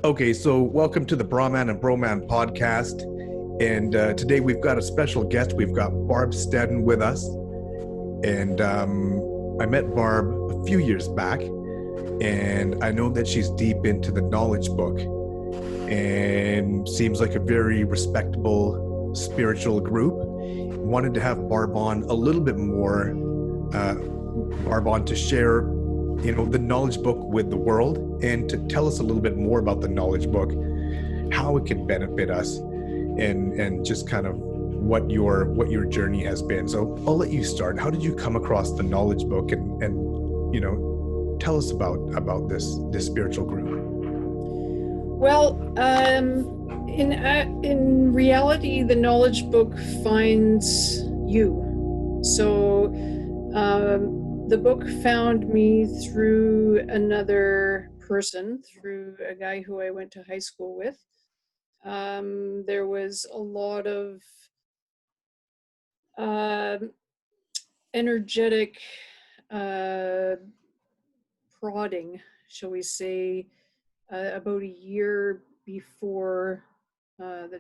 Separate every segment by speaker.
Speaker 1: Okay, so welcome to the Brahman and Broman podcast. And today we've got a special guest. We've got Barb Steden with us. And I met Barb a few years back, and I know that she's deep into the knowledge book and seems like a very respectable spiritual group. Wanted to have Barb on a little bit more, Barb on to share, the knowledge book with the world and to tell us a little bit more about the knowledge book, how it can benefit us, and just kind of what your journey has been. So I'll let you start. How did you come across the knowledge book, and tell us about this spiritual group?
Speaker 2: Well, in reality, the knowledge book finds you. So the book found me through another person, through a guy who I went to high school with. There was a lot of energetic prodding, shall we say, about a year before the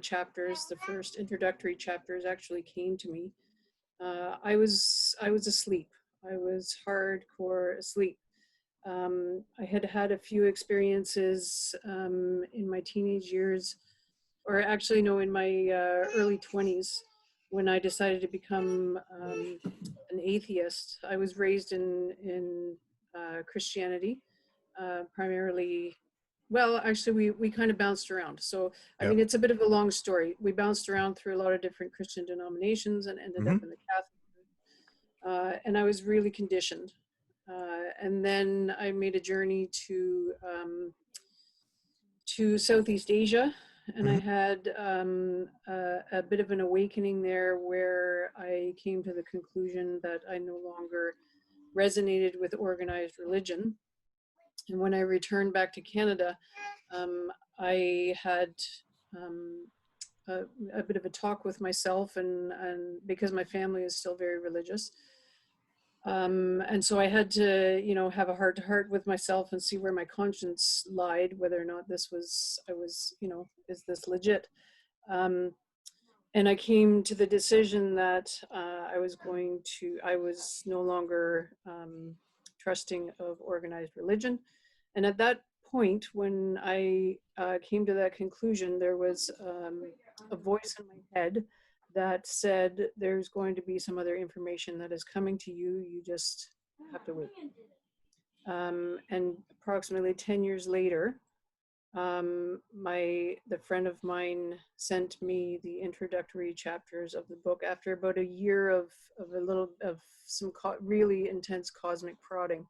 Speaker 2: first introductory chapters actually came to me. I was asleep. I was hardcore asleep. I had had a few experiences in my teenage years, or actually no, in my early 20s, when I decided to become an atheist. I was raised in Christianity, primarily. Well, actually, we kind of bounced around. So, I
Speaker 1: Yeah.
Speaker 2: mean, it's a bit of a long story. We bounced around through a lot of different Christian denominations and ended up
Speaker 1: Mm-hmm.
Speaker 2: in the Catholic. And I was really conditioned. And then I made a journey to Southeast Asia, and I
Speaker 1: Mm-hmm.
Speaker 2: had a bit of an awakening there, where I came to the conclusion that I no longer resonated with organized religion. And when I returned back to Canada, I had um, a, a bit of a talk with myself, and because my family is still very religious. And so I had to, have a heart to heart with myself and see where my conscience lied, whether or not is this legit? Um, and I came to the decision that I was no longer trusting of organized religion. And at that point, when I came to that conclusion, there was a voice in my head that said, there's going to be some other information that is coming to you. You just have to wait. And approximately 10 years later, the friend of mine sent me the introductory chapters of the book after about a year of some really intense cosmic prodding.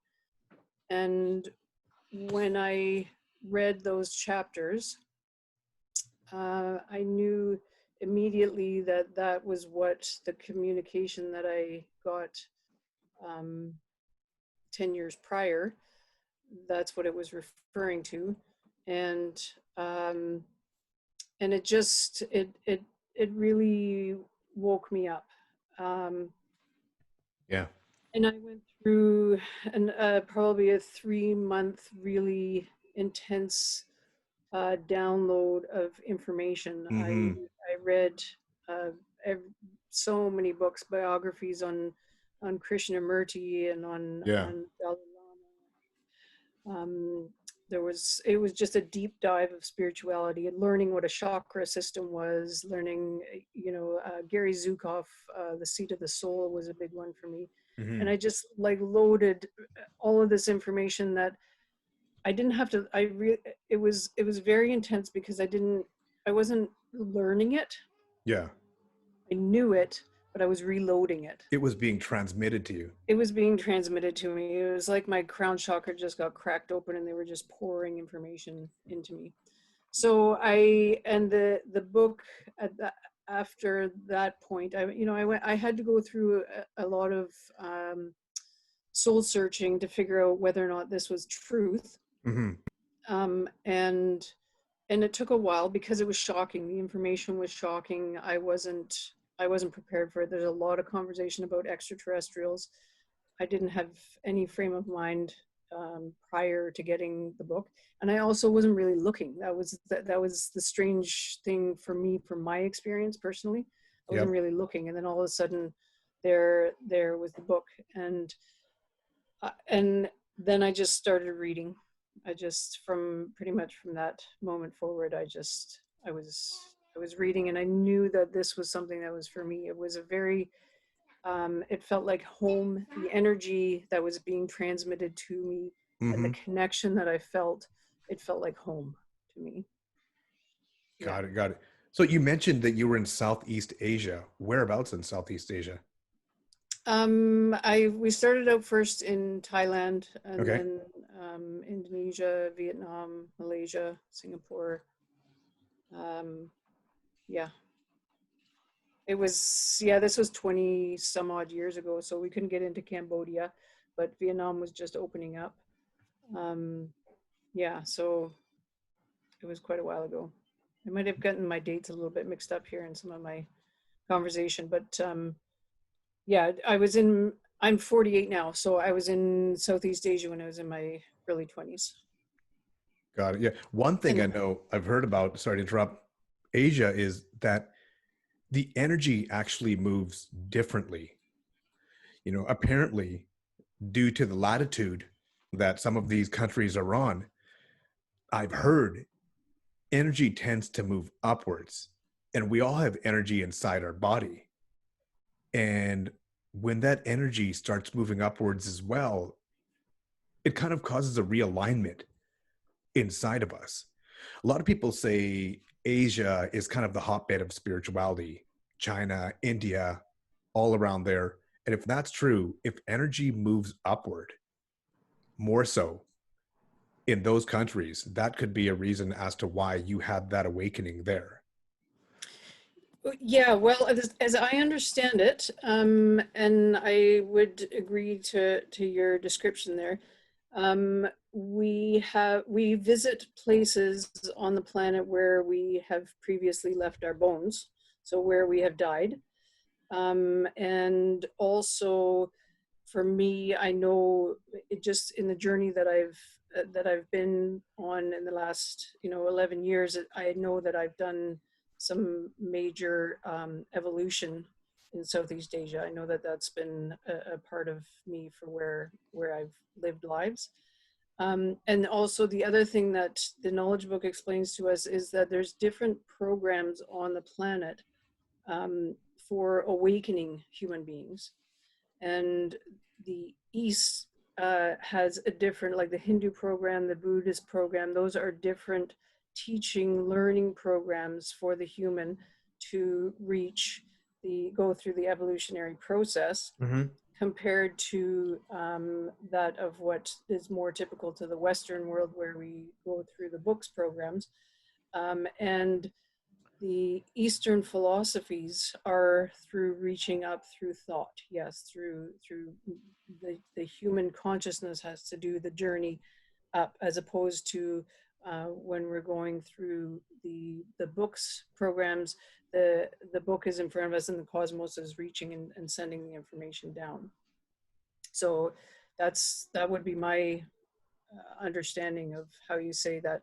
Speaker 2: And when I read those chapters, I knew immediately that that was what the communication that I got 10 years prior, that's what it was referring to. And um, and it really woke me up. Um,
Speaker 1: Yeah.
Speaker 2: and I went through probably a 3-month really intense download of information.
Speaker 1: Mm-hmm.
Speaker 2: I read uh, ev- so many books, biographies on Krishnamurti and
Speaker 1: Yeah.
Speaker 2: on Dalai Lama. It was just a deep dive of spirituality and learning what a chakra system was. Learning, Gary Zukav, the seat of the soul was a big one for me. And
Speaker 1: Mm-hmm.
Speaker 2: I just loaded all of this information that I didn't have to. It was very intense because I wasn't learning it.
Speaker 1: Yeah.
Speaker 2: I knew it, but I was reloading it.
Speaker 1: It was being transmitted to you.
Speaker 2: It was being transmitted to me. It was like my crown chakra just got cracked open and they were just pouring information into me. So the book after that point, I had to go through a lot of soul searching to figure out whether or not this was truth.
Speaker 1: Mm-hmm.
Speaker 2: And it took a while because it was shocking. The information was shocking. I wasn't prepared for it. There's a lot of conversation about extraterrestrials. I didn't have any frame of mind prior to getting the book. And I also wasn't really looking. That was the strange thing for me, from my experience personally. I wasn't
Speaker 1: Yep.
Speaker 2: really looking, and then all of a sudden, there was the book, and then I just started reading. I just, from pretty much from that moment forward, I was reading, and I knew that this was something that was for me. It was a very it felt like home. The energy that was being transmitted to me, and the
Speaker 1: Mm-hmm.
Speaker 2: connection that I felt, it felt like home to me. Yeah.
Speaker 1: Got it. Got it. So you mentioned that you were in Southeast Asia. Whereabouts in Southeast Asia?
Speaker 2: We started out first in Thailand, and
Speaker 1: Okay.
Speaker 2: then Indonesia, Vietnam, Malaysia, Singapore. Yeah, this was 20 some odd years ago, so we couldn't get into Cambodia, but Vietnam was just opening up. Yeah, so it was quite a while ago. I might have gotten my dates a little bit mixed up here in some of my conversation, but yeah, I'm 48 now, so I was in Southeast Asia when I was in my early 20s.
Speaker 1: Got it. Yeah. One thing I
Speaker 2: And
Speaker 1: know I've heard about, sorry to interrupt, Asia is that the energy actually moves differently. Apparently, due to the latitude that some of these countries are on, I've heard energy tends to move upwards, and we all have energy inside our body. And when that energy starts moving upwards as well, it kind of causes a realignment inside of us. A lot of people say Asia is kind of the hotbed of spirituality, China, India, all around there. And if that's true, if energy moves upward more so in those countries, that could be a reason as to why you had that awakening there.
Speaker 2: yeah, well, as I understand it, and I would agree to your description there. We visit places on the planet where we have previously left our bones, so where we have died, and also for me, I know it just in the journey that I've been on in the last 11 years. I know that I've done some major evolution in Southeast Asia. I know that that's been a part of me for where I've lived lives. And also the other thing that the knowledge book explains to us is that there's different programs on the planet for awakening human beings. And the East has a different, like the Hindu program, the Buddhist program, those are different teaching, learning programs for the human to go through the evolutionary process,
Speaker 1: Mm-hmm.
Speaker 2: compared to that of what is more typical to the Western world, where we go through the books programs. And the Eastern philosophies are through reaching up through thought. Yes, through the human consciousness has to do the journey up, as opposed to when we're going through the books programs. The book is in front of us, and the cosmos is reaching and sending the information down. So that would be my understanding of how you say that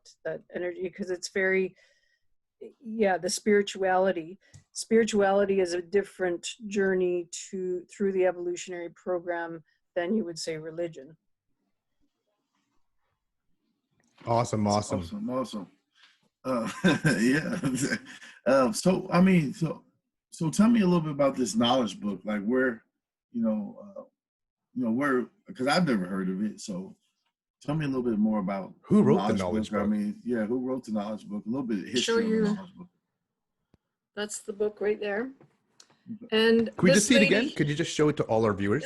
Speaker 2: energy, because it's very, yeah, the spirituality is a different journey through the evolutionary program than you would say religion.
Speaker 1: Awesome.
Speaker 3: Awesome. Yeah. So tell me a little bit about this knowledge book, like where, where, because I've never heard of it. So tell me a little bit more about
Speaker 1: Who wrote the knowledge book?
Speaker 3: I mean, yeah, who wrote the knowledge book? A little bit of history
Speaker 2: Show
Speaker 3: of
Speaker 2: you.
Speaker 3: the knowledge book.
Speaker 2: That's the book right there. And
Speaker 1: Can we just see it again? Could you just show it to all our viewers?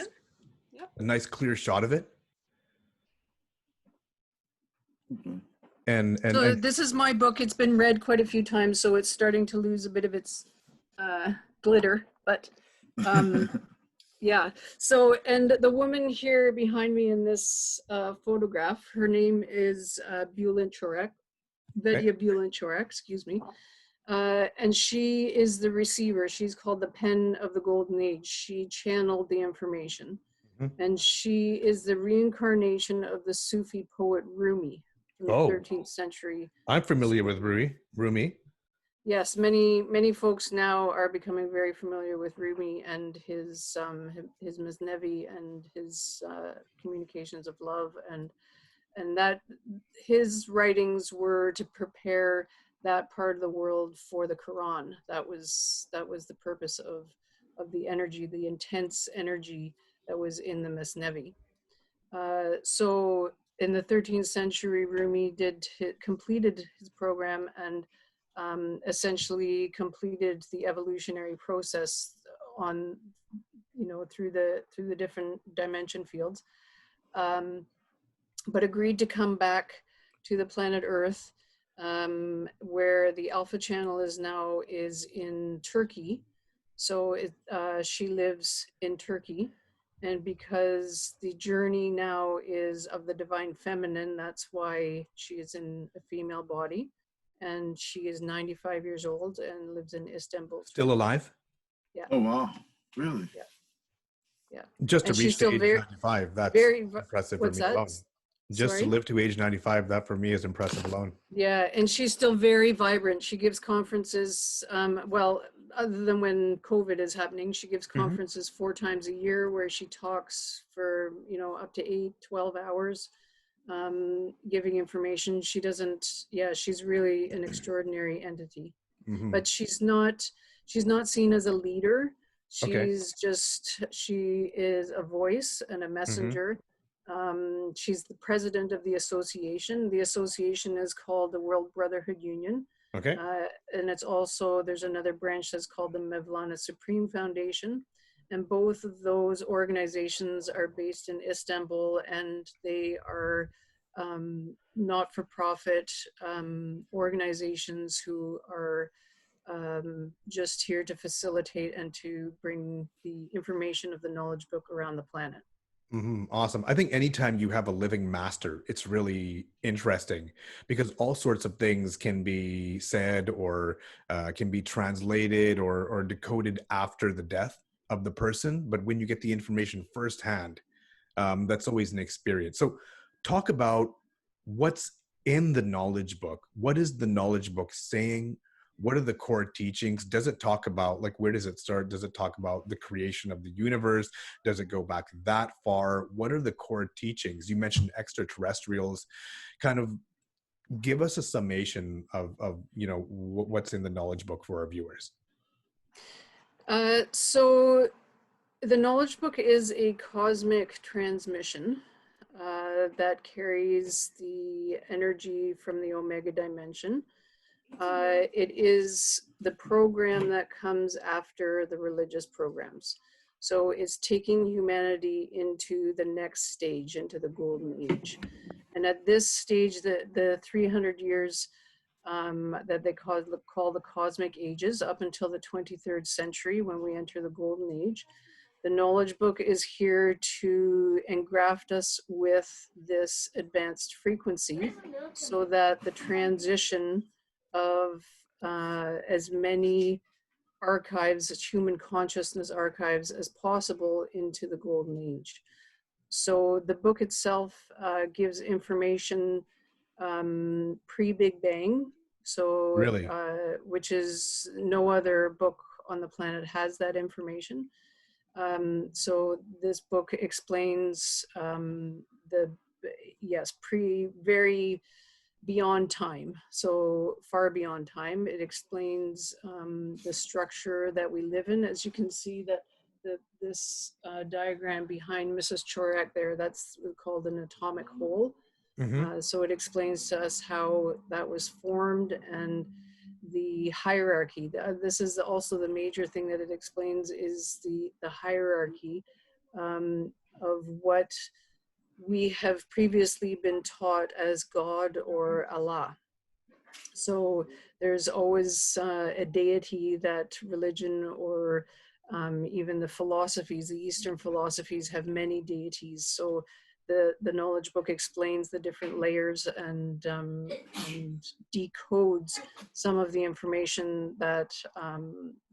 Speaker 2: Yeah.
Speaker 1: A nice clear shot of it.
Speaker 3: Okay.
Speaker 1: And
Speaker 2: so this is my book. It's been read quite a few times, so it's starting to lose a bit of its glitter, but yeah. So, and the woman here behind me in this photograph, her name is Bulin Chorek, Vedya Bulin Chorek, excuse me. And she is the receiver. She's called the Pen of the Golden Age. She channeled the information.
Speaker 1: Mhm.
Speaker 2: And she is the reincarnation of the Sufi poet Rumi from the
Speaker 1: Oh,
Speaker 2: 13th century.
Speaker 1: I'm familiar with Rumi.
Speaker 2: Yes, many folks now are becoming very familiar with Rumi and his Mesnevi and his communications of love, and that his writings were to prepare that part of the world for the Quran. That was the purpose of the energy, the intense energy that was in the Mesnevi. So in the 13th century, Rumi completed his program and essentially completed the evolutionary process on, through the different dimension fields, but agreed to come back to the planet Earth, where the Alpha Channel is in Turkey. So she lives in Turkey. And because the journey now is of the divine feminine, that's why she is in a female body. And she is 95 years old and lives in Istanbul,
Speaker 1: Still
Speaker 2: Turkey.
Speaker 1: alive?
Speaker 2: Yeah.
Speaker 3: Oh, wow. Really?
Speaker 2: Yeah. Yeah.
Speaker 1: Just to
Speaker 2: And she's
Speaker 1: reach the
Speaker 2: still
Speaker 1: age 95, that's
Speaker 2: very,
Speaker 1: impressive for
Speaker 2: what's
Speaker 1: me
Speaker 2: that?
Speaker 1: alone. Just to
Speaker 2: Sorry?
Speaker 1: live to age 95, that for me is impressive alone.
Speaker 2: Yeah, and she's still very vibrant. She gives conferences, well, other than when COVID is happening, she gives
Speaker 1: Mhm.
Speaker 2: conferences 4 times a year where she talks for, up to 8, 12 hours, giving information. She doesn't, yeah, she's really an extraordinary entity,
Speaker 1: Mhm.
Speaker 2: but she's not seen as a leader.
Speaker 1: Okay.
Speaker 2: She is a voice and a
Speaker 1: Mhm.
Speaker 2: messenger. She's the president of the association. The association is called the World Brotherhood Union.
Speaker 1: Okay.
Speaker 2: And there's another branch that's called the Mevlana Supreme Foundation. And both of those organizations are based in Istanbul, and they are not-for-profit organizations who are just here to facilitate and to bring the information of the knowledge book around the planet.
Speaker 1: Awesome. I think anytime you have a living master, it's really interesting because all sorts of things can be said or can be translated or decoded after the death of the person. But when you get the information firsthand, that's always an experience. So talk about what's in the knowledge book. What is the knowledge book saying? What are the core teachings? Does it talk about, like, where does it start? Does it talk about the creation of the universe? Does it go back that far? What are the core teachings? You mentioned extraterrestrials. Kind of give us a summation of what's in the knowledge book for our viewers.
Speaker 2: So the knowledge book is a cosmic transmission that carries the energy from the Omega dimension. It is the program that comes after the religious programs. So it's taking humanity into the next stage, into the golden age. And at this stage, the 300 years that they call the cosmic ages, up until the 23rd century when we enter the golden age, the knowledge book is here to engraft us with this advanced frequency so that the transition of as many archives, human consciousness archives, as possible into the golden age. So the book itself gives information pre-Big Bang, so
Speaker 1: Really?
Speaker 2: which is no other book on the planet has that information. So this book explains very beyond time, so far beyond time. It explains the structure that we live in. As you can see, that this diagram behind Mrs. Chorak there, that's called an atomic hole.
Speaker 1: Mm-hmm.
Speaker 2: So it explains to us how that was formed and the hierarchy. This is also the major thing that it explains, is the hierarchy of what we have previously been taught as God or Allah. So there's always a deity that religion or even the philosophies, the Eastern philosophies, have many deities. So the knowledge book explains the different layers and decodes some of the information that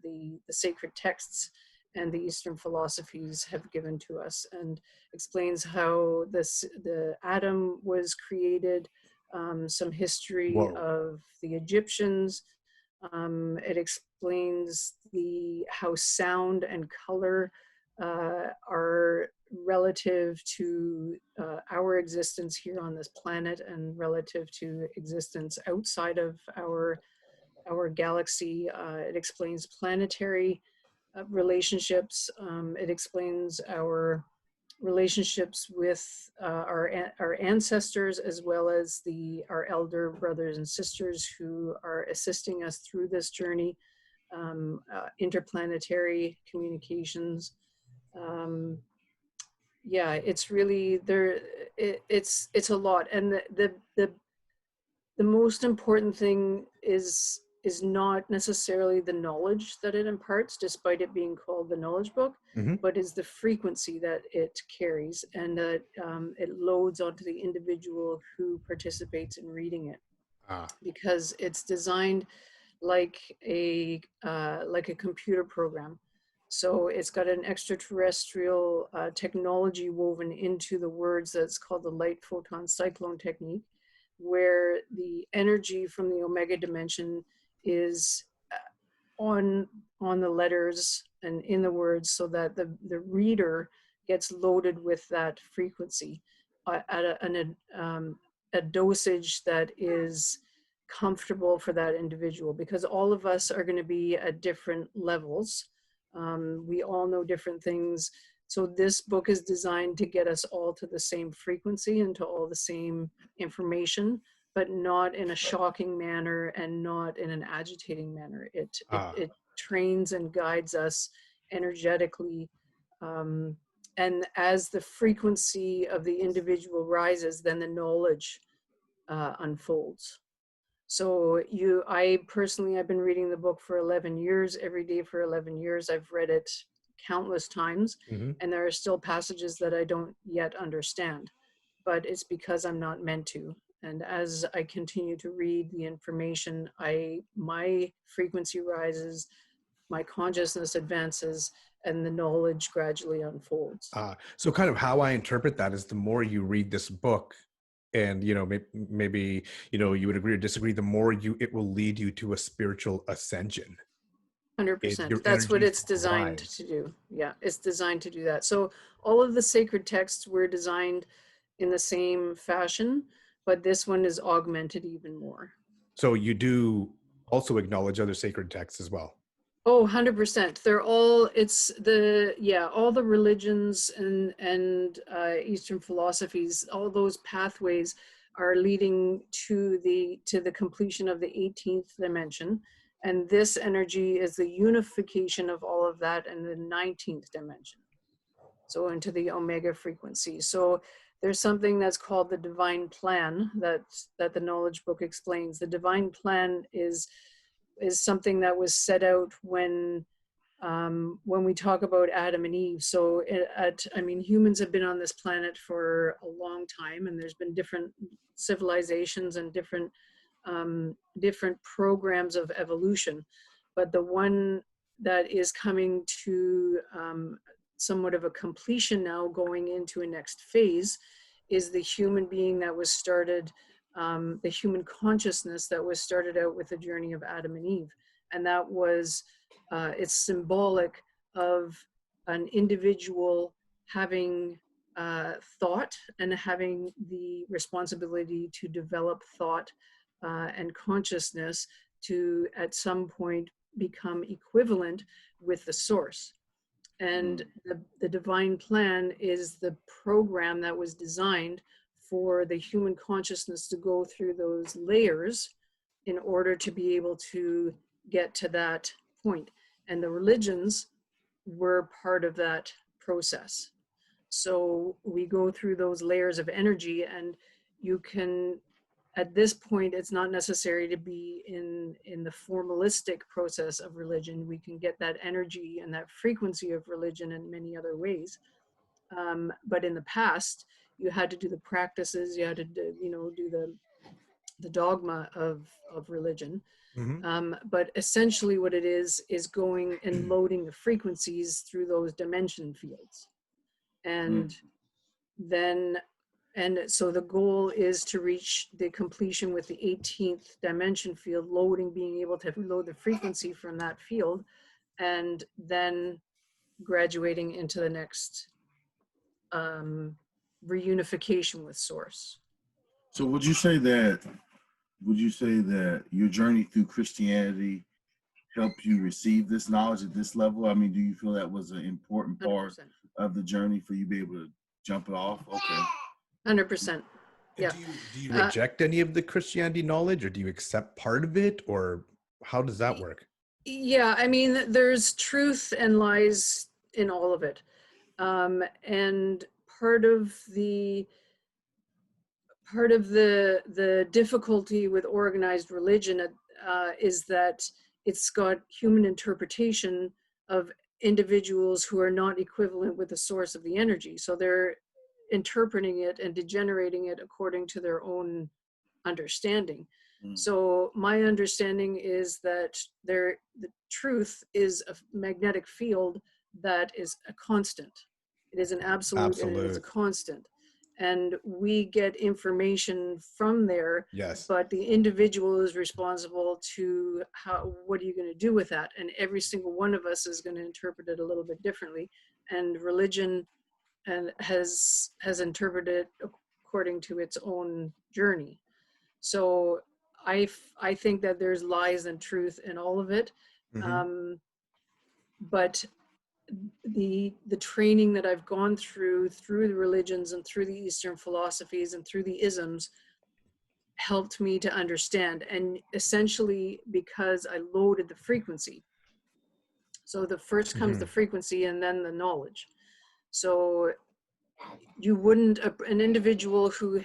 Speaker 2: the sacred texts and the Eastern philosophies have given to us, and explains how the atom was created, some history
Speaker 1: Whoa.
Speaker 2: of the Egyptians. It explains how sound and color are relative to our existence here on this planet and relative to existence outside of our galaxy. It explains planetary relationships. It explains our relationships with our ancestors, as well as our elder brothers and sisters who are assisting us through this journey. Interplanetary communications. Yeah, it's really there. It's a lot, and the most important thing is not necessarily the knowledge that it imparts, despite it being called the knowledge book,
Speaker 1: Hmm.
Speaker 2: but is the frequency that it carries, and that it loads onto the individual who participates in reading it,
Speaker 1: Ah.
Speaker 2: because it's designed like a computer program. So it's got an extraterrestrial technology woven into the words that's called the light photon cyclone technique, where the energy from the Omega dimension is on the letters and in the words, so that the reader gets loaded with that frequency at a dosage that is comfortable for that individual, because all of us are going to be at different levels. We all know different things. So this book is designed to get us all to the same frequency and to all the same information, but not in a shocking manner and not in an agitating manner. It trains and guides us energetically. And as the frequency of the individual rises, then the knowledge unfolds. So I personally, I've been reading the book for 11 years, every day for 11 years. I've read it countless times,
Speaker 1: Hmm.
Speaker 2: and there are still passages that I don't yet understand, but it's because I'm not meant to. And as I continue to read the information, my frequency rises, my consciousness advances, and the knowledge gradually unfolds.
Speaker 1: So kind of how I interpret that is, the more you read this book, and maybe you would agree or disagree, the more it will lead you to a spiritual ascension.
Speaker 2: 100%.
Speaker 1: Your
Speaker 2: That's what
Speaker 1: energies
Speaker 2: it's designed
Speaker 1: rise.
Speaker 2: to do. Yeah, it's designed to do that. So all of the sacred texts were designed in the same fashion, but this one is augmented even more.
Speaker 1: So you do also acknowledge other sacred texts as well.
Speaker 2: Oh, 100%. They're all, all the religions and Eastern philosophies, all those pathways are leading to the completion of the 18th dimension. And this energy is the unification of all of that in the 19th dimension. So into the Omega frequency. So there's something that's called the divine plan that the knowledge book explains. The divine plan is something that was set out when we talk about Adam and Eve. So humans have been on this planet for a long time, and there's been different civilizations and different programs of evolution. But the one that is coming to somewhat of a completion now, going into a next phase, is the human being that was started, the human consciousness that was started out with the journey of Adam and Eve. And that was, it's symbolic of an individual having thought and having the responsibility to develop thought and consciousness to, at some point, become equivalent with the source. And the divine plan is the program that was designed for the human consciousness to go through those layers in order to be able to get to that point. And the religions were part of that process. So we go through those layers of energy, and you can, at this point, it's not necessary to be in the formalistic process of religion. We can get that energy and that frequency of religion in many other ways. But in the past, you had to do the practices, you had to do the dogma of religion.
Speaker 1: Hmm.
Speaker 2: But essentially what it is going and loading the frequencies through those dimension fields. And then, and so the goal is to reach the completion with the 18th dimension field loading, being able to load the frequency from that field, and then graduating into the next reunification with source.
Speaker 3: So would you say that your journey through Christianity helped you receive this knowledge at this level? I mean, do you feel that was an important part
Speaker 2: 100%.
Speaker 3: of the journey for you to be able to jump it off? Okay.
Speaker 2: 100%. Yeah.
Speaker 1: Do you reject any of the Christianity knowledge, or do you accept part of it, or how does that work?
Speaker 2: Yeah, I mean, there's truth and lies in all of it. And part of the difficulty with organized religion is that it's got human interpretation of individuals who are not equivalent with the source of the energy. So they're interpreting it and degenerating it according to their own understanding. So my understanding is that the truth is a magnetic field that is a constant. It is an absolute. And it is a constant. And we get information from there.
Speaker 1: Yes.
Speaker 2: But the individual is responsible to what are you going to do with that? And every single one of us is going to interpret it a little bit differently. And religion has interpreted it according to its own journey. So I think that there's lies and truth in all of it.
Speaker 1: Mm-hmm.
Speaker 2: But the training that I've gone through the religions and through the Eastern philosophies and through the isms helped me to understand, and essentially because I loaded the frequency. So the first comes the frequency and then the knowledge. So you wouldn't, an individual who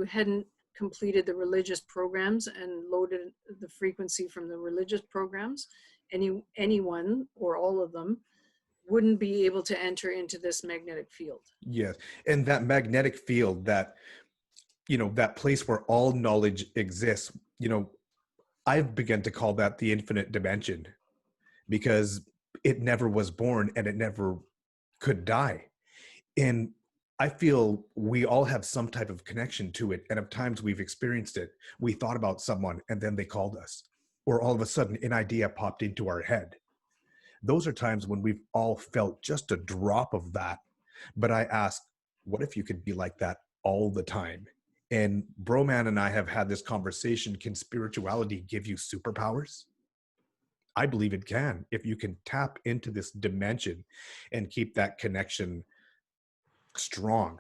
Speaker 2: hadn't completed the religious programs and loaded the frequency from the religious programs, anyone or all of them wouldn't be able to enter into this magnetic field.
Speaker 1: Yes. And that magnetic field, that, that place where all knowledge exists, I've begun to call that the infinite dimension, because it never was born and it never could die. And I feel we all have some type of connection to it. And at times we've experienced it. We thought about someone and then they called us, or all of a sudden an idea popped into our head. Those are times when we've all felt just a drop of that. But I ask, what if you could be like that all the time? And Broman and I have had this conversation. Can spirituality give you superpowers? I believe it can, if you can tap into this dimension and keep that connection strong,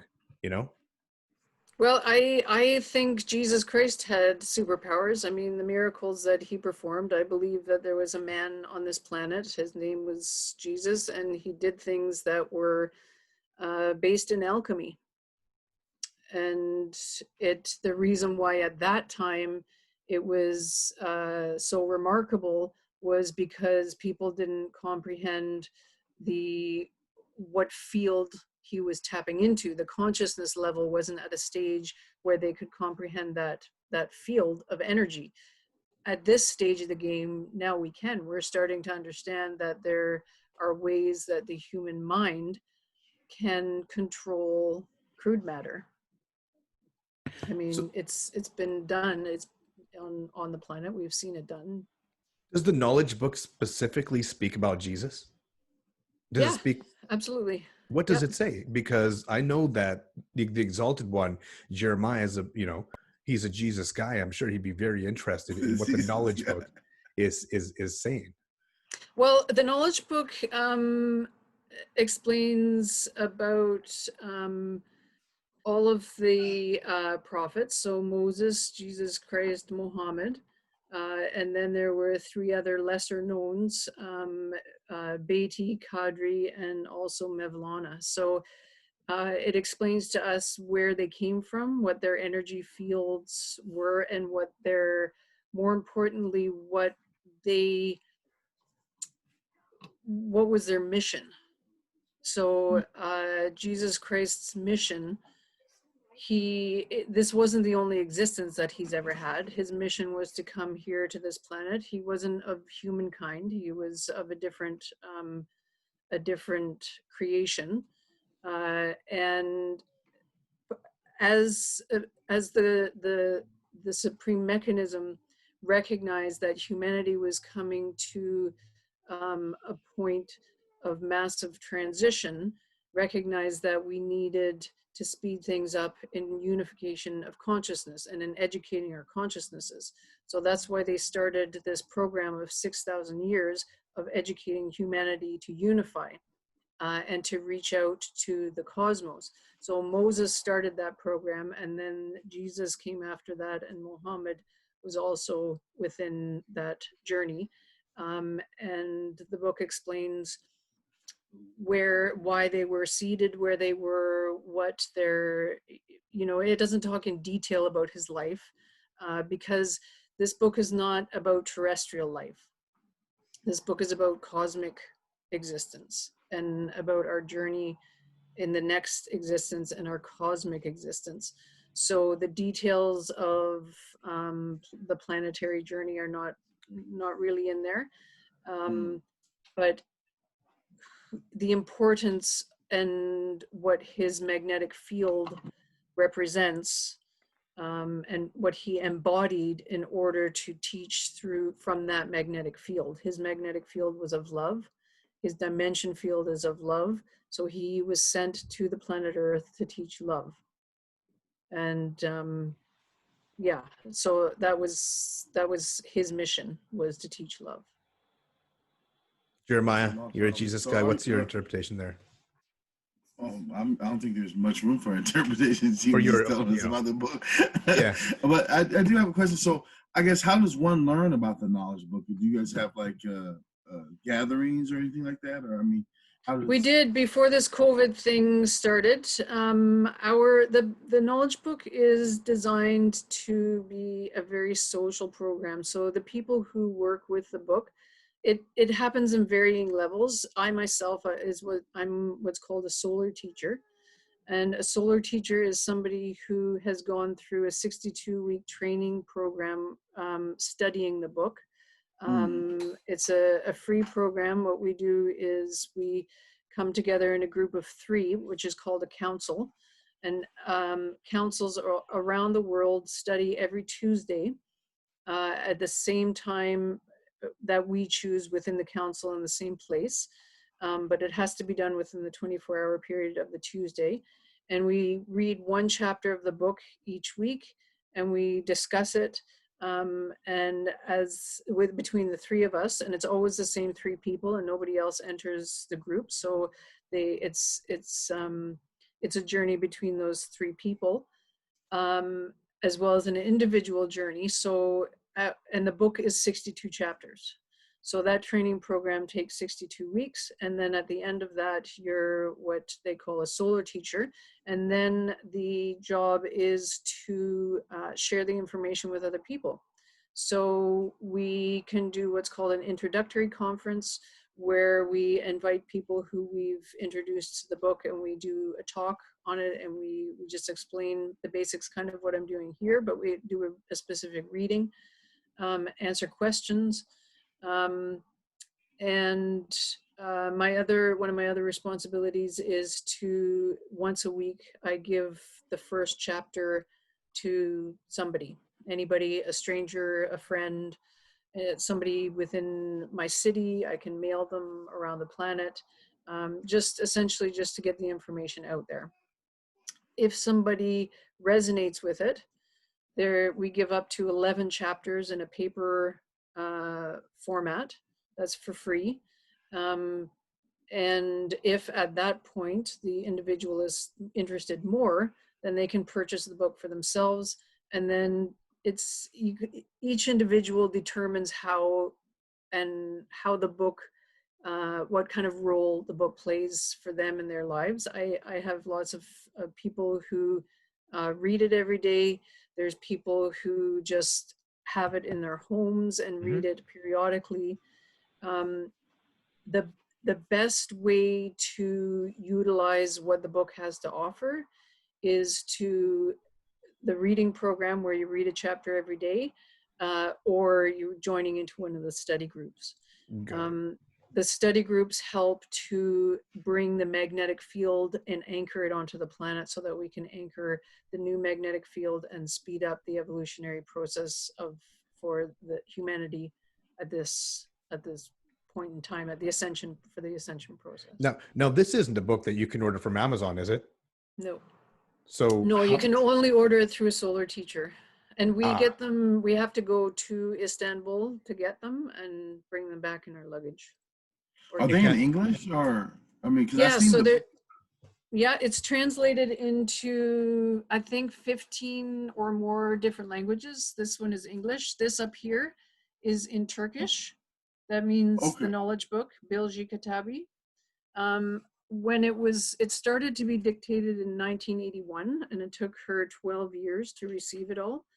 Speaker 2: Well, I think Jesus Christ had superpowers. I mean, the miracles that he performed, I believe that there was a man on this planet. His name was Jesus, and he did things that were based in alchemy. And the reason why at that time it was so remarkable was because people didn't comprehend what field he was tapping into. The consciousness level wasn't at a stage where they could comprehend that field of energy. At this stage of the game, now we're starting to understand that there are ways that the human mind can control crude matter. I mean, it's been done. It's on the planet. We've seen it done.
Speaker 1: Does the knowledge book specifically speak about Jesus? Does it speak?
Speaker 2: Absolutely.
Speaker 1: What does it say? Because I know that the Exalted One, Jeremiah, is he's a Jesus guy. I'm sure he'd be very interested in what the knowledge book is saying.
Speaker 2: Well, the knowledge book explains about all of the prophets. So Moses, Jesus Christ, Muhammad. And then there were 3 other lesser knowns, Beatty, Kadri, and also Mevlana. So it explains to us where they came from, what their energy fields were, and more importantly, what was their mission. So Jesus Christ's mission, this wasn't the only existence that he's ever had. His mission was to come here to this planet. He wasn't of humankind. He was of a different creation. And as the supreme mechanism recognized that humanity was coming to a point of massive transition, recognized that we needed to speed things up in unification of consciousness and in educating our consciousnesses. So that's why they started this program of 6,000 years of educating humanity to unify and to reach out to the cosmos. So Moses started that program, and then Jesus came after that, and Muhammad was also within that journey. And the book explains why they were seated where they were, what their, it doesn't talk in detail about his life, because this book is not about terrestrial life. This book is about cosmic existence and about our journey in the next existence and our cosmic existence. So the details of the planetary journey are not really in there, but the importance and what his magnetic field represents, and what he embodied in order to teach from that magnetic field. His magnetic field was of love. His dimension field is of love. So he was sent to the planet Earth to teach love. And so that was his mission, was to teach love.
Speaker 1: Jeremiah, you're a Jesus guy. What's your interpretation there?
Speaker 3: I don't think there's much room for interpretation.
Speaker 1: For your,
Speaker 3: telling us about the book.
Speaker 1: Yeah.
Speaker 3: But I do have a question. So I guess, how does one learn about the knowledge book? Do you guys have like gatherings or anything like that? Or, I mean, how does...
Speaker 2: We did before this COVID thing started. The knowledge book is designed to be a very social program. So the people who work with the book, it happens in varying levels. I myself I'm what's called a solar teacher. And a solar teacher is somebody who has gone through a 62-week training program studying the book. It's a free program. What we do is we come together in a group of 3, which is called a council. And councils around the world study every Tuesday at the same time that we choose within the council in the same place. But it has to be done within the 24-hour period of the Tuesday. And we read one chapter of the book each week, and we discuss it. And between the 3 of us, and it's always the same 3 people, and nobody else enters the group. So it's a journey between those 3 people, as well as an individual journey. So, and the book is 62 chapters. So that training program takes 62 weeks. And then at the end of that, you're what they call a solar teacher. And then the job is to share the information with other people. So we can do what's called an introductory conference, where we invite people who we've introduced to the book, and we do a talk on it, and we just explain the basics, kind of what I'm doing here, but we do a specific reading, answer questions. One of my other responsibilities is to, once a week, I give the first chapter to anybody, a stranger, a friend, somebody within my city. I can mail them around the planet, essentially just to get the information out there. If somebody resonates with it, we give up to 11 chapters in a paper format. That's for free. And if at that point the individual is interested more, then they can purchase the book for themselves. And then each individual determines how the book, what kind of role the book plays for them in their lives. I have lots of people who read it every day. There's people who just have it in their homes and read it periodically. The best way to utilize what the book has to offer is to the reading program where you read a chapter every day, or you're joining into one of the study groups. The study groups help to bring the magnetic field and anchor it onto the planet so that we can anchor the new magnetic field and speed up the evolutionary process for the humanity at this point in time, at the ascension, for the ascension process.
Speaker 1: Now, this isn't a book that you can order from Amazon, is it?
Speaker 2: No.
Speaker 1: So
Speaker 2: No, you can only order it through Solar Teacher. And we
Speaker 1: Ah.
Speaker 2: get them, we have to go to Istanbul to get them and bring them back in our luggage.
Speaker 3: Are they in English or, I mean, because
Speaker 2: Yeah,
Speaker 3: I've seen
Speaker 2: so
Speaker 3: the,
Speaker 2: yeah, it's translated into, I think, 15 or more different languages. This one is English. This up here is in Turkish. That means
Speaker 3: Okay.
Speaker 2: the knowledge book, Bilgi Kitabi. When it started to be dictated in 1981, and it took her 12 years to receive it all.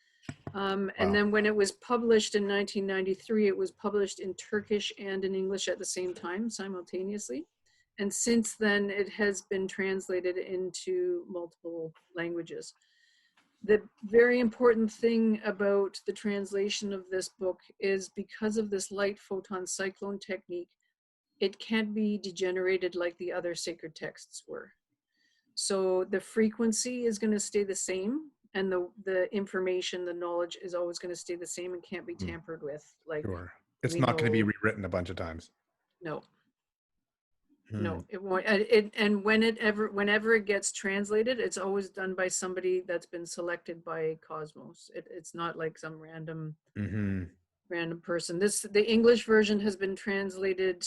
Speaker 2: And then when it was published in 1993, it was published in Turkish and in English at the same time, simultaneously. And since then, it has been translated into multiple languages. The very important thing about the translation of this book is because of this light photon cyclone technique, it can't be degenerated like the other sacred texts were. So the frequency is going to stay the same, and the information, the knowledge is always going to stay the same and can't be tampered with. Like,
Speaker 1: sure, it's not going to be rewritten a bunch of times.
Speaker 2: No. No, it won't. And whenever it gets translated, it's always done by somebody that's been selected by Cosmos. It's not like some random person. The English version has been translated,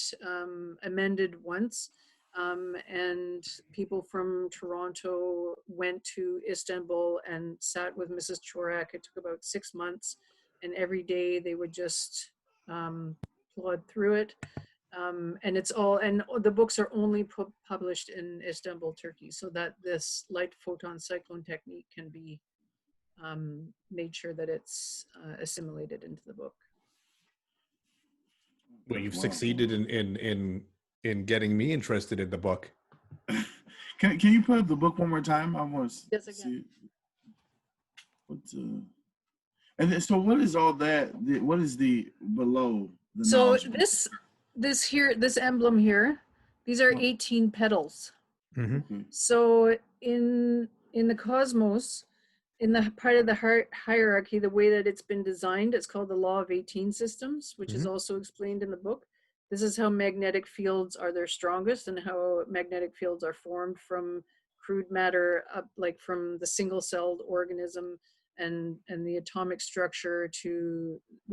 Speaker 2: amended once, and people from Toronto went to Istanbul and sat with Mrs. Chorak. It took about 6 months, and every day they would just plod through it. And it's all, and the books are only published in Istanbul, Turkey, so that this light photon cyclone technique can be made sure that it's assimilated into the book.
Speaker 1: Well, you've succeeded in getting me interested in the book.
Speaker 3: Can you put up the book one more time? I want to
Speaker 2: Yes, I
Speaker 3: see it. And then, so what is all that? What is the below? The
Speaker 2: so this emblem here, these are 18 petals.
Speaker 3: Okay.
Speaker 2: So in the cosmos, in the part of the hierarchy, the way that it's been designed, it's called the Law of 18 Systems, which is also explained in the book. This is how magnetic fields are their strongest and how magnetic fields are formed from crude matter up, like from the single-celled organism and the atomic structure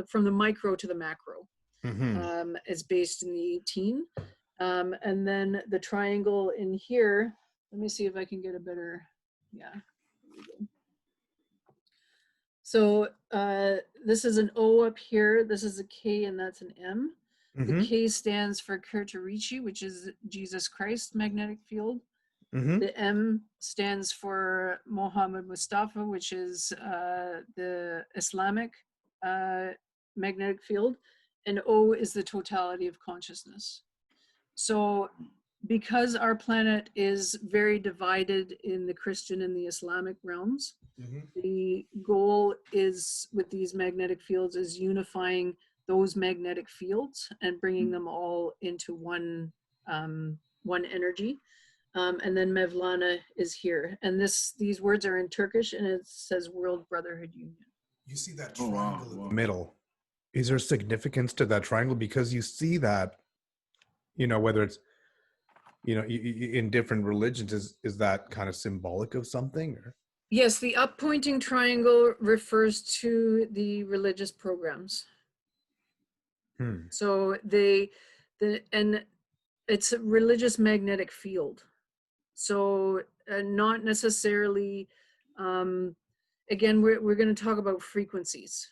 Speaker 2: from the micro to the macro. Is based in the 18. And then the triangle in here, let me see if I can get a better, yeah. So this is an O up here, this is a K, and that's an M. The K stands for Kirtarichi, which is Jesus Christ magnetic field. The M stands for Muhammad Mustafa, which is the Islamic magnetic field. And O is the totality of consciousness. So because our planet is very divided in the Christian and the Islamic realms, the goal is with these magnetic fields is unifying those magnetic fields and bringing them all into one energy. And then Mevlana is here. And these words are in Turkish, and it says World Brotherhood Union.
Speaker 1: You see that triangle in the middle. Is there significance to that triangle? Because you see that, whether it's, in different religions, is that kind of symbolic of something? Or?
Speaker 2: Yes, the up-pointing triangle refers to the religious programs. So and it's a religious magnetic field. So not necessarily, again, we're going to talk about frequencies,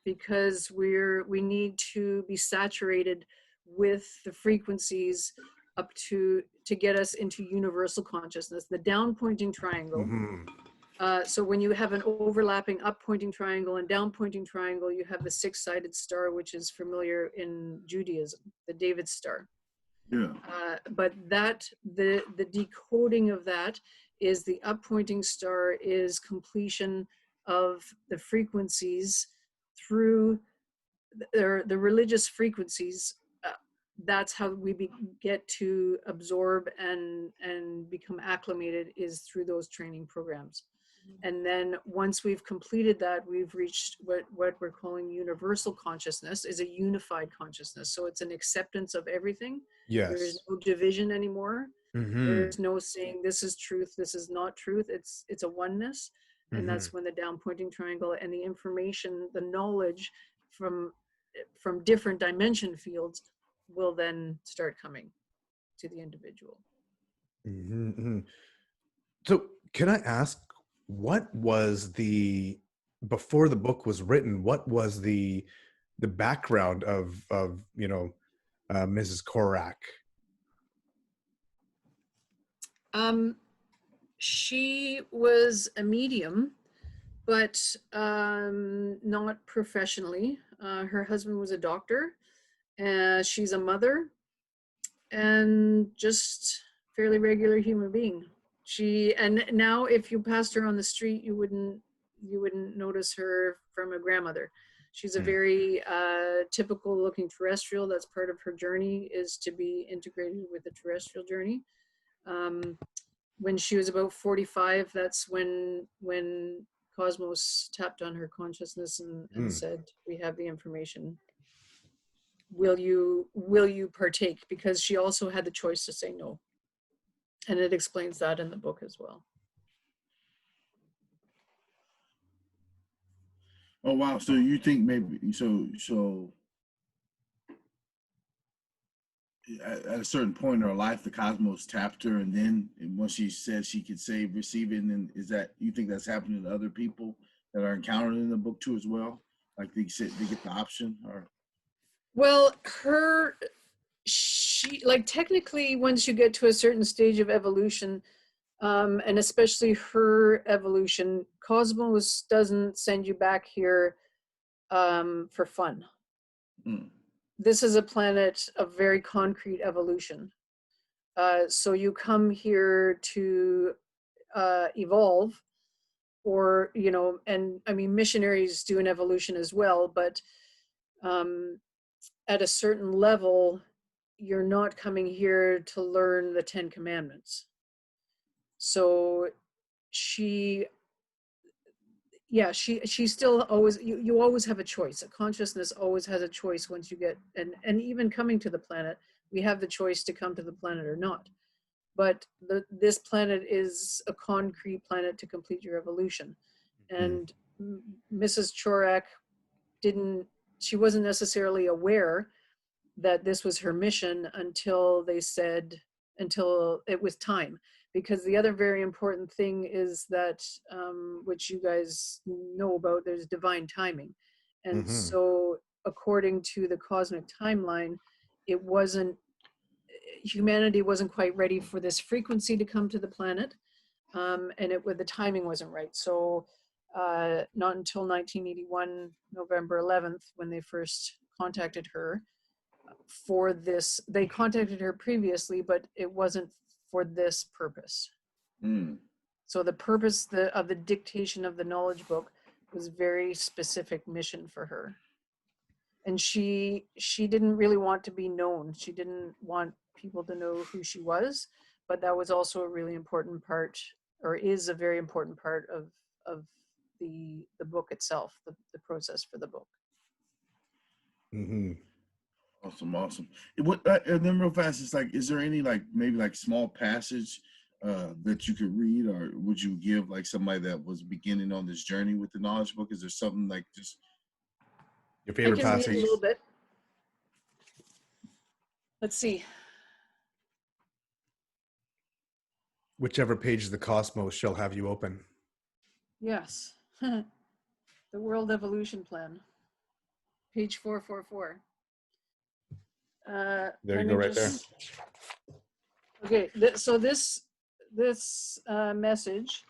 Speaker 2: because we need to be saturated with the frequencies up to get us into universal consciousness. The down pointing triangle. So when you have an overlapping up pointing triangle and down pointing triangle, you have the 6-sided star, which is familiar in Judaism, the David star.
Speaker 3: Yeah.
Speaker 2: But that the decoding of that is the uppointing star is completion of the frequencies through the religious frequencies. That's how we get to absorb and become acclimated, is through those training programs. And then once we've completed that, we've reached what we're calling universal consciousness, is a unified consciousness. So it's an acceptance of everything. There's
Speaker 1: Yes.
Speaker 2: no division anymore.
Speaker 1: Mm-hmm.
Speaker 2: There's no saying this is truth, this is not truth. It's a oneness. And
Speaker 1: Mm-hmm.
Speaker 2: that's when the down pointing triangle and the information, the knowledge from different dimension fields will then start coming to the individual.
Speaker 1: Mm-hmm. So can I ask, what was before the book was written, what was the background of Mrs. Korak?
Speaker 2: She was a medium, but not professionally. Her husband was a doctor. She's a mother, and just fairly regular human being. And now if you passed her on the street, you wouldn't notice her from a grandmother. She's a very typical looking terrestrial. That's part of her journey, is to be integrated with the terrestrial journey. When she was about 45, that's when Cosmos tapped on her consciousness and said, we have the information. Will you partake? Because she also had the choice to say no. And it explains that in the book as well.
Speaker 3: Oh wow! So you think maybe so at a certain point in her life, the cosmos tapped her, and then once she said she could receive it, and then is that, you think that's happening to other people that are encountered in the book too as well? Like they said, they get the option, or?
Speaker 2: Well, she, like, technically, once you get to a certain stage of evolution, and especially her evolution, Cosmos doesn't send you back here for fun. This is a planet of very concrete evolution. So you come here to evolve, or, and I mean, missionaries do an evolution as well, but at a certain level, you're not coming here to learn the 10 Commandments. So she still always, you always have a choice. A consciousness always has a choice once you get, and even coming to the planet, we have the choice to come to the planet or not. But this planet is a concrete planet to complete your evolution. And Mrs. Chorak she wasn't necessarily aware that this was her mission until it was time. Because the other very important thing is that, which you guys know about, there's divine timing. And so according to the cosmic timeline, humanity wasn't quite ready for this frequency to come to the planet. And the timing wasn't right. So not until 1981, November 11th, when they first contacted her for this. They contacted her previously, but it wasn't for this purpose. So the purpose of the dictation of the knowledge book was very specific mission for her. And she didn't really want to be known. She didn't want people to know who she was, but that was also a really important part, or is a very important part of the book itself, the process for the book.
Speaker 3: Awesome. And then real fast, it's like, is there any maybe small passage that you could read, or would you give somebody that was beginning on this journey with the knowledge book? Is there something just
Speaker 1: your favorite passage?
Speaker 2: I can read a little bit. Let's see.
Speaker 1: Whichever page of the cosmos shall have you open.
Speaker 2: Yes. The World Evolution Plan. Page 444.
Speaker 1: There you go, right there.
Speaker 2: Okay, so this message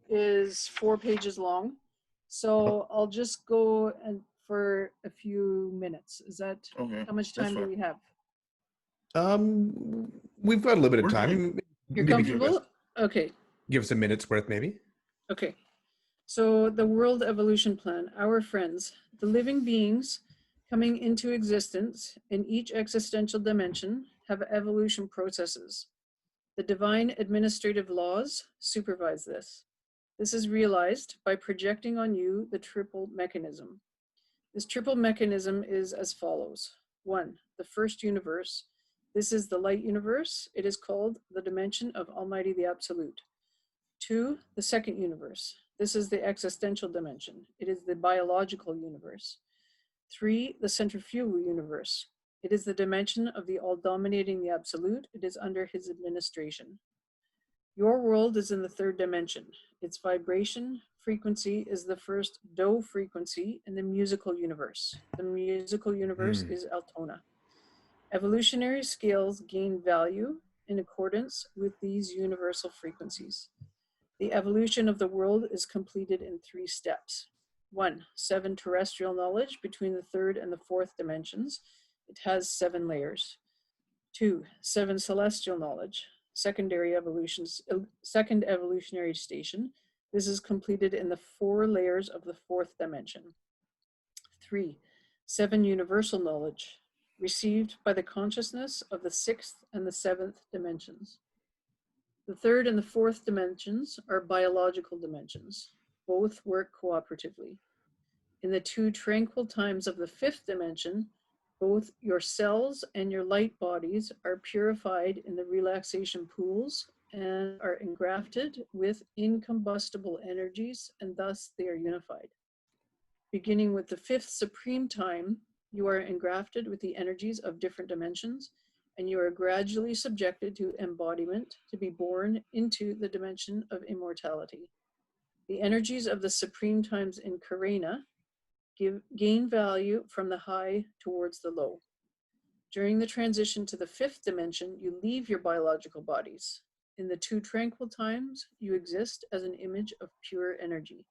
Speaker 2: is 4 pages long. So I'll just go for a few minutes. Is that
Speaker 3: okay?
Speaker 2: How much time do we have?
Speaker 1: We've got a little bit of
Speaker 3: We're good.
Speaker 1: time.
Speaker 2: You're
Speaker 1: Maybe
Speaker 2: comfortable? Okay.
Speaker 1: give us a minute's worth, maybe.
Speaker 2: Okay. So the world evolution plan, our friends, the living beings coming into existence in each existential dimension have evolution processes. The divine administrative laws supervise this. This is realized by projecting on you the triple mechanism. This triple mechanism is as follows. 1, the first universe. This is the light universe. It is called the dimension of Almighty the Absolute. 2, the second universe. This is the existential dimension. It is the biological universe. 3, the centrifugal universe. It is the dimension of the all-dominating the Absolute. It is under his administration. Your world is in the third dimension. Its vibration frequency is the first Do frequency in the musical universe. The musical universe is Altona. Evolutionary scales gain value in accordance with these universal frequencies. The evolution of the world is completed in 3 steps. 1, 7 terrestrial knowledge between the third and the fourth dimensions. It has 7 layers. 2, 7 celestial knowledge, second evolutionary station. This is completed in the 4 layers of the fourth dimension. 3, 7 universal knowledge, received by the consciousness of the 6th and the 7th dimensions. The third and the fourth dimensions are biological dimensions. Both work cooperatively. In the 2 tranquil times of the 5th dimension, both your cells and your light bodies are purified in the relaxation pools and are engrafted with incombustible energies, and thus they are unified. Beginning with the 5th supreme time, you are engrafted with the energies of different dimensions, and you are gradually subjected to embodiment to be born into the dimension of immortality. The energies of the supreme times in Karena gain value from the high towards the low. During the transition to the 5th dimension, you leave your biological bodies. In the 2 tranquil times, you exist as an image of pure energy.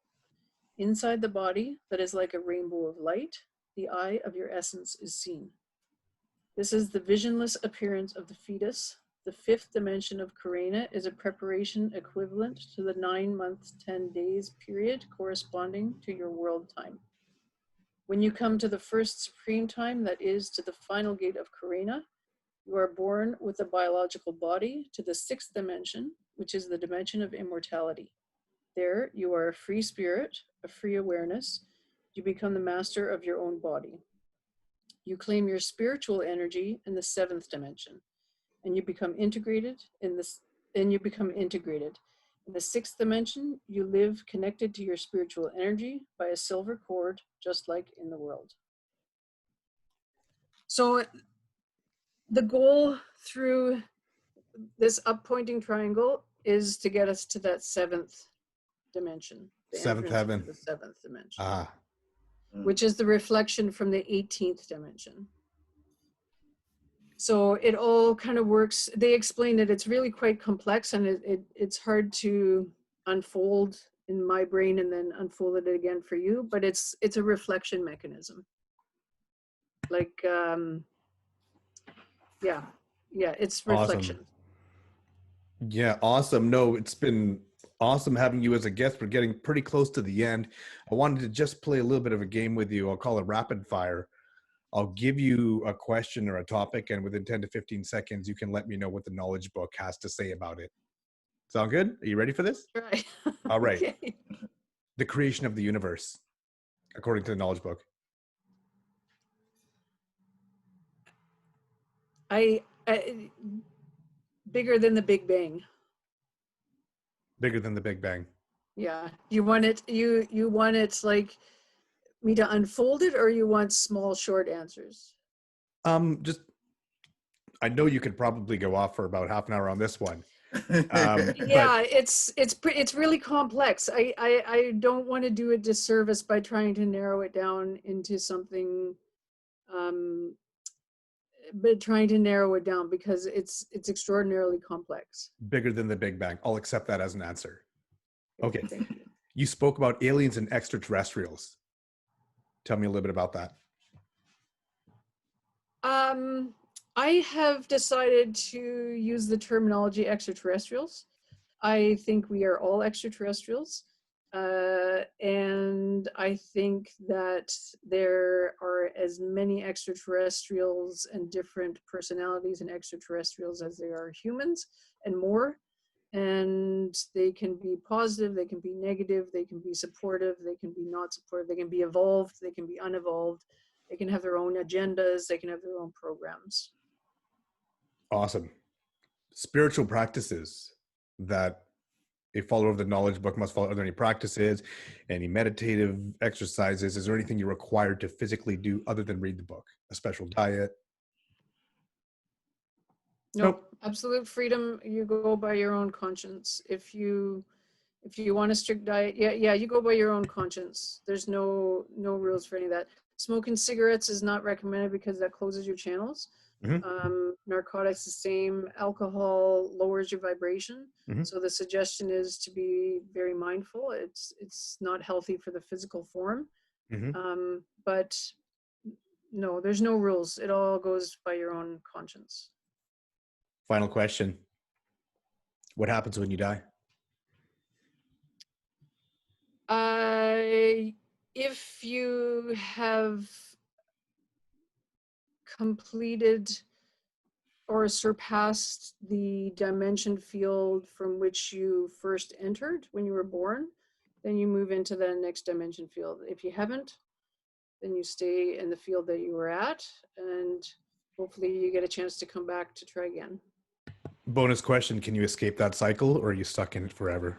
Speaker 2: Inside the body, that is like a rainbow of light, the eye of your essence is seen. This is the visionless appearance of the fetus. The 5th dimension of Karena is a preparation equivalent to the 9 months, 10 days period corresponding to your world time. When you come to the 1st supreme time, that is to the final gate of Karena, you are born with a biological body to the 6th dimension, which is the dimension of immortality. There, you are a free spirit, a free awareness. You become the master of your own body. You claim your spiritual energy in the 7th dimension, and you become integrated in this. In the 6th dimension, you live connected to your spiritual energy by a silver cord, just like in the world. So the goal through this up-pointing triangle is to get us to that 7th dimension. The
Speaker 1: 7th heaven.
Speaker 2: The 7th dimension. Which is the reflection from the 18th dimension. So it all kind of works. They explain that it's really quite complex, and it's hard to unfold in my brain and then unfold it again for you, but it's a reflection mechanism. Like, it's reflection.
Speaker 1: Awesome. Yeah, awesome. No, it's been awesome having you as a guest. We're getting pretty close to the end. I wanted to just play a little bit of a game with you. I'll call it rapid fire. I'll give you a question or a topic, and within 10 to 15 seconds, you can let me know what the knowledge book has to say about it. Sound good? Are you ready for this?
Speaker 2: Right.
Speaker 1: All right.
Speaker 2: Okay.
Speaker 1: The creation of the universe, according to the knowledge book.
Speaker 2: I bigger than the Big Bang.
Speaker 1: Bigger than the Big Bang.
Speaker 2: Yeah. You want it, you want it like me to unfold it, or you want small, short answers?
Speaker 1: Just, I know you could probably go off for about half an hour on this one.
Speaker 2: Yeah, it's really complex. I don't want to do a disservice by trying to narrow it down into something, but trying to narrow it down because it's extraordinarily complex.
Speaker 1: Bigger than the Big Bang. I'll accept that as an answer. Okay.
Speaker 2: Thank you.
Speaker 1: You spoke about aliens and extraterrestrials. Tell me a little bit about that.
Speaker 2: I have decided to use the terminology extraterrestrials. I think we are all extraterrestrials. And I think that there are as many extraterrestrials and different personalities in extraterrestrials as there are humans, and more. And they can be positive, they can be negative, they can be supportive, they can be not supportive, they can be evolved, they can be unevolved, they can have their own agendas, they can have their own programs.
Speaker 1: Awesome. Spiritual practices that a follower of the knowledge book must follow. Are there any practices, any meditative exercises? Is there anything you're required to physically do other than read the book? A special diet?
Speaker 2: Nope. Absolute freedom. You go by your own conscience. If you want a strict diet, yeah, you go by your own conscience. There's no rules for any of that. Smoking cigarettes is not recommended because that closes your channels.
Speaker 1: Mm-hmm.
Speaker 2: Narcotics the same. Alcohol lowers your vibration.
Speaker 1: Mm-hmm.
Speaker 2: So the suggestion is to be very mindful. It's not healthy for the physical form.
Speaker 1: Mm-hmm.
Speaker 2: But no, there's no rules. It all goes by your own conscience.
Speaker 1: Final question. What happens when you die?
Speaker 2: If you have completed or surpassed the dimension field from which you first entered when you were born, then you move into the next dimension field. If you haven't, then you stay in the field that you were at, and hopefully you get a chance to come back to try again.
Speaker 1: Bonus question. Can you escape that cycle, or are you stuck in it forever?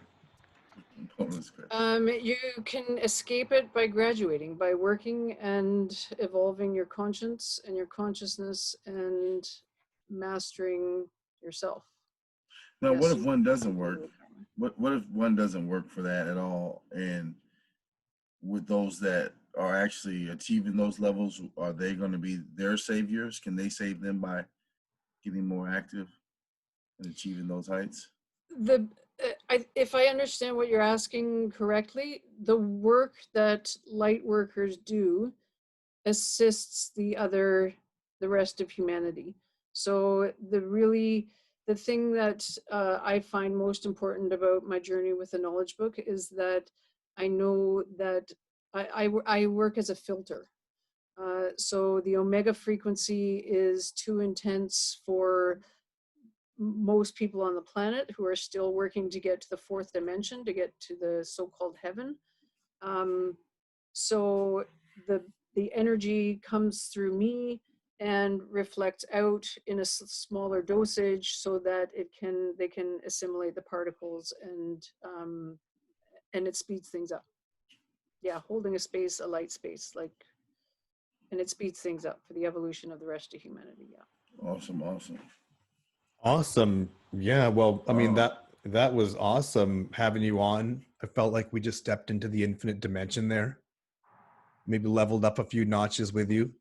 Speaker 2: You can escape it by graduating, by working and evolving your conscience and your consciousness and mastering yourself.
Speaker 3: Now, what if one doesn't work? What if one doesn't work for that at all? And with those that are actually achieving those levels, are they going to be their saviors? Can they save them by getting more active and achieving those heights?
Speaker 2: If I understand what you're asking correctly, the work that light workers do assists the rest of humanity. So the thing that I find most important about my journey with the knowledge book is that I know that I work as a filter. So the omega frequency is too intense for most people on the planet who are still working to get to the fourth dimension, to get to the so-called heaven. So the energy comes through me and reflects out in a smaller dosage so that they can assimilate the particles, and it speeds things up. Yeah, holding a space, a light space, and it speeds things up for the evolution of the rest of humanity. Yeah.
Speaker 1: Awesome. Yeah. Well, I mean, that was awesome having you on. I felt like we just stepped into the infinite dimension there. Maybe leveled up a few notches with you.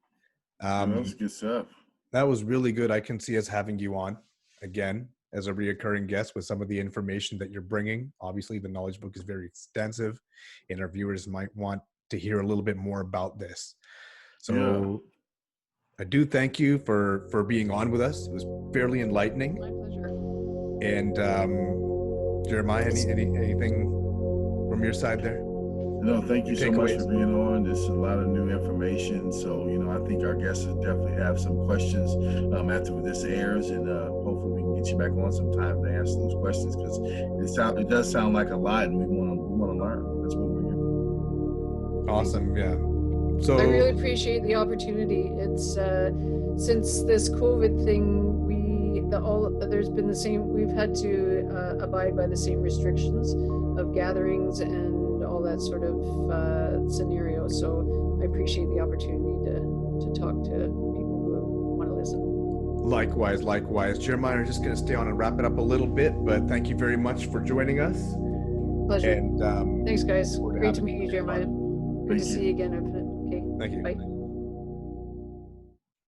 Speaker 3: That was good stuff.
Speaker 1: That was really good. I can see us having you on again as a reoccurring guest with some of the information that you're bringing. Obviously, the knowledge book is very extensive, and our viewers might want to hear a little bit more about this. So yeah. I do thank you for being on with us. It was fairly enlightening.
Speaker 2: My pleasure.
Speaker 1: And Jeremiah, anything from your side there?
Speaker 3: No, thank you so much for being on. There's a lot of new information. So, I think our guests will definitely have some questions after this airs, and hopefully we can get you back on sometime to answer those questions, because it does sound like a lot, and we want to learn. That's what we're here for.
Speaker 1: Awesome. Yeah. So
Speaker 2: I really appreciate the opportunity. It's since this COVID thing, there's been the same. We've had to abide by the same restrictions of gatherings and all that sort of scenario. So I appreciate the opportunity to talk to people who want to listen.
Speaker 1: Likewise. Jeremiah, I'm just going to stay on and wrap it up a little bit, but thank you very much for joining us.
Speaker 2: Pleasure.
Speaker 1: And
Speaker 2: thanks, guys. Great to meet you, Jeremiah. Good to see you again, Infinite. Okay.
Speaker 1: Thank you.
Speaker 2: Bye.